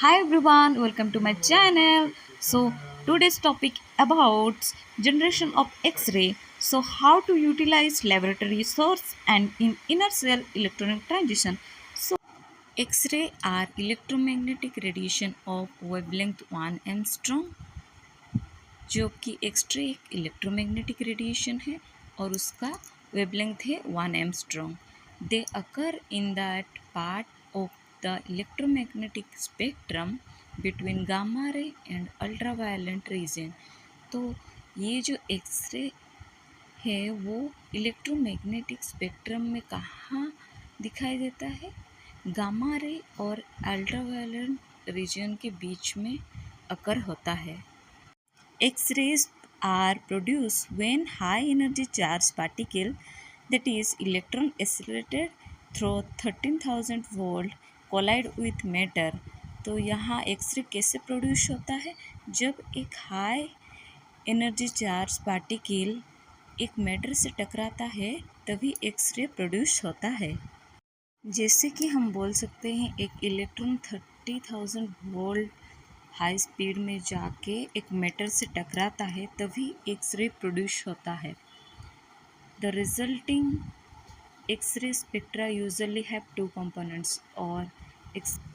Hi everyone, welcome to my channel. So today's topic about generation of X-ray. So how to utilize laboratory source and in inner cell electronic transition. So X-ray are electromagnetic radiation of wavelength 1 angstrom जो कि x ray एक electromagnetic radiation है और उसका wavelength है 1 angstrom they occur in that part of the electromagnetic spectrum between gamma ray and ultraviolet region. तो ये जो एक्सरे है वो इलेक्ट्रोमैग्नेटिक स्पेक्ट्रम में कहाँ दिखाई देता है? गामा रे और अल्ट्रावायलेंट रीजन के बीच में अकर होता है। X-rays are produced when high energy charged particle, that is electron accelerated through 13,000 volt collide with matter। तो यहाँ एक्सरे कैसे प्रोड्यूस होता है? जब एक हाई एनर्जी चार्ज पार्टिकल एक मैटर से टकराता है तभी एक्सरे प्रोड्यूस होता है। जैसे कि हम बोल सकते हैं एक इलेक्ट्रॉन 30,000 वोल्ट हाई स्पीड में जाके एक मेटल से टकराता है तभी एक्सरे प्रोड्यूस होता है। The resulting x ray spectra usually have two components और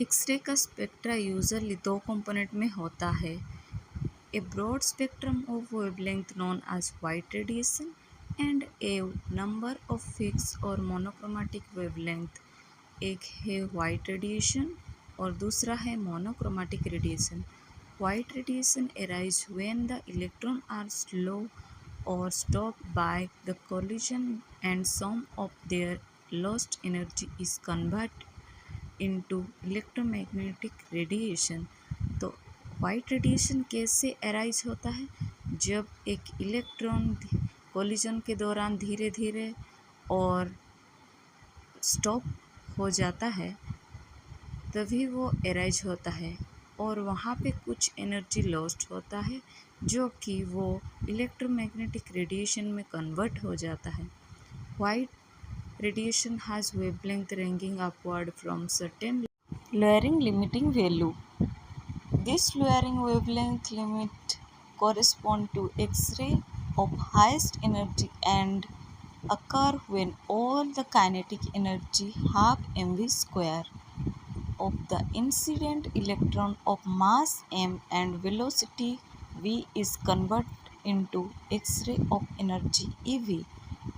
एक्सरे का स्पेक्ट्रा यूजुअली दो कंपोनेंट में होता है। A broad spectrum of wavelength known as white radiation and a number of fix or monochromatic wavelength. एक है वाइट रेडिएशन और दूसरा है monochromatic radiation. White radiation arises when the electrons are slow or stopped by the collision and some of their lost energy is converted into electromagnetic radiation। तो white radiation कैसे arise होता है? जब एक electron collision के दौरान धीरे धीरे और स्टॉप हो जाता है तभी वो अराइज होता है और वहाँ पे कुछ एनर्जी लॉस्ट होता है जो कि वो इलेक्ट्रोमैग्नेटिक रेडिएशन में कन्वर्ट हो जाता है। White radiation has wavelength ranging upward from certain lowering limiting value। This lowering wavelength limit correspond to X-ray of highest energy and occur when all the kinetic energy half mv square of the incident electron of mass m and velocity v is converted into X-ray of energy ev,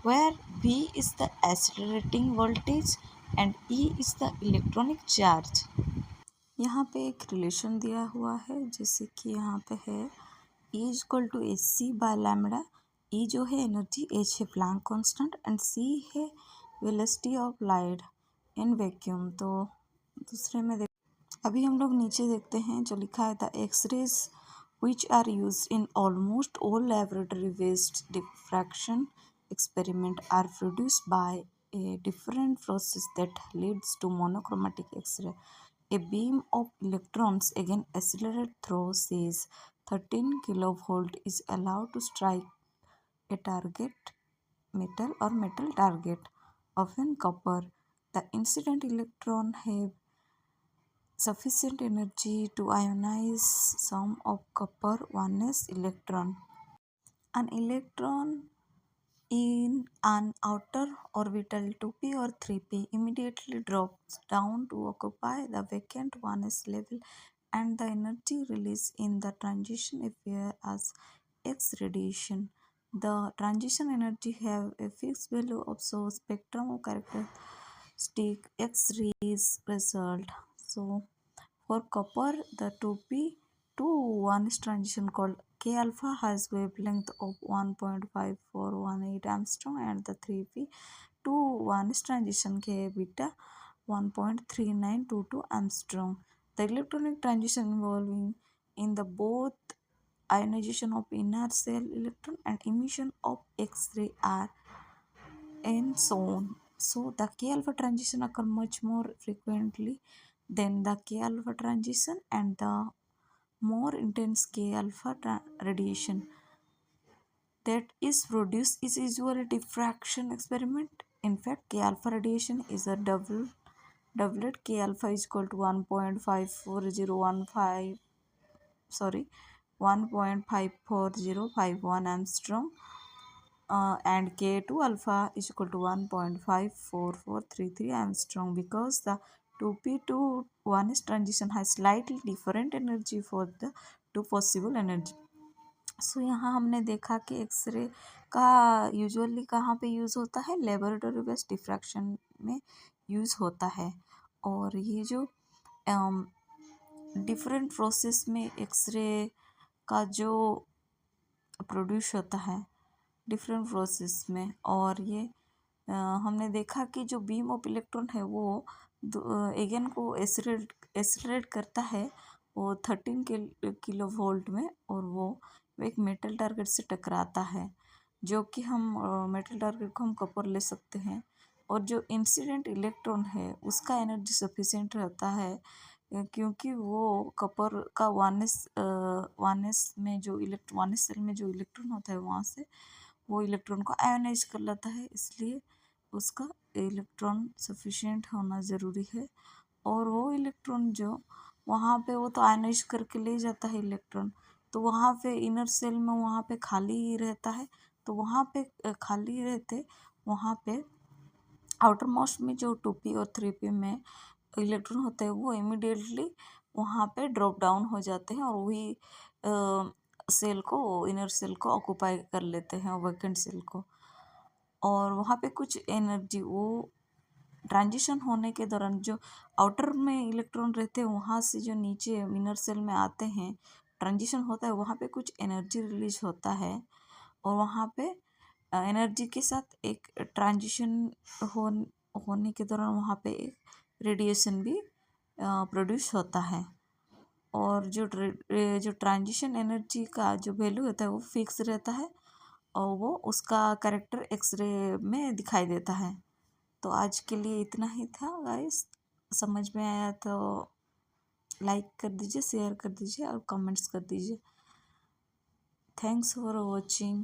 where v is the accelerating voltage and e is the electronic charge। यहाँ पे एक relation दिया हुआ है जैसे कि यहाँ पे है E equal to h c by lambda. E जो है एनर्जी, एच है प्लैंक कांस्टेंट एंड सी है velocity of light in vacuum. तो दूसरे में अभी हम लोग नीचे देखते हैं जो लिखा है the x rays which are use in almost all laboratory based diffraction experiment are produced by a different process that leads to monochromatic X-ray। A beam of electrons again accelerated through says 13 kilovolt is allowed to strike a target metal or metal target, often copper। The incident electron have sufficient energy to ionize some of copper 1s electron। An electron in an outer orbital 2p or 3p immediately drops down to occupy the vacant 1s level and the energy released in the transition appears as X radiation। The transition energy have a fixed value of so spectrum of characteristic X rays result। So for copper, the 2p to 1 transition called K alpha has wavelength of 1.5418 angstrom and the 3p to 1 transition K beta 1.3922 angstrom। The electronic transition involving in the both ionization of inner cell electron and emission of X-ray are and so on। So the K alpha transition occur much more frequently than the K alpha transition and the more intense K alpha radiation that is produced is usually diffraction experiment। In fact, K alpha radiation is a double doublet K alpha is equal to 1.54015, sorry, 1.54051 angstrom, and K2 alpha is equal to 1.54433 angstrom, because the 2p to 1s transition has slightly different energy for the two possible energy. सो यहाँ हमने देखा कि x ray का usually कहाँ पे use होता है, laboratory based diffraction में यूज़ होता है। और ये जो डिफरेंट प्रोसेस में एक्सरे का जो प्रोड्यूस होता है डिफरेंट प्रोसेस में, और ये हमने देखा कि जो बीम ऑफ इलेक्ट्रॉन है वो एगेन को एसिलेट करता है वो 13 किलो वोल्ट में, और वो एक मेटल टारगेट से टकराता है, जो कि हम मेटल टारगेट को हम कपर ले सकते हैं। और जो इंसिडेंट इलेक्ट्रॉन है उसका एनर्जी सफिशिएंट रहता है, क्योंकि वो कपर का वानेस में जो वानेस सेल में जो इलेक्ट्रॉन होता है वहाँ से वो इलेक्ट्रॉन को आयोनाइज कर लेता है, इसलिए उसका इलेक्ट्रॉन सफिशिएंट होना ज़रूरी है। और वो इलेक्ट्रॉन जो वहाँ पे वो तो आयोनाइज करके ले जाता है इलेक्ट्रॉन, तो वहाँ पे इनर सेल में वहाँ पे खाली ही रहता है, तो वहाँ पे खाली रहते वहाँ पे आउटर मोस्ट में जो 2p और 3p में इलेक्ट्रॉन होते हैं वो इमिडिएटली वहाँ पे ड्रॉप डाउन हो जाते हैं, और वही सेल को इनर सेल को ऑक्यूपाई कर लेते हैं वैकेंट सेल को। और वहाँ पे कुछ एनर्जी वो ट्रांजिशन होने के दौरान जो आउटर में इलेक्ट्रॉन रहते हैं वहाँ से जो नीचे इनर सेल में आते हैं, ट्रांजिशन होता है, वहाँ पे कुछ एनर्जी रिलीज होता है, और वहाँ पे एनर्जी के साथ एक ट्रांजिशन हो होने के दौरान वहाँ पे एक रेडिएशन भी प्रोड्यूस होता है। और जो ट्रांजिशन एनर्जी का जो वैल्यू होता है वो फिक्स रहता है, और वो उसका कैरेक्टर एक्सरे में दिखाई देता है। तो आज के लिए इतना ही था गाइस, समझ में आया तो लाइक कर दीजिए, शेयर कर दीजिए और कमेंट्स कर दीजिए। Thanks for watching.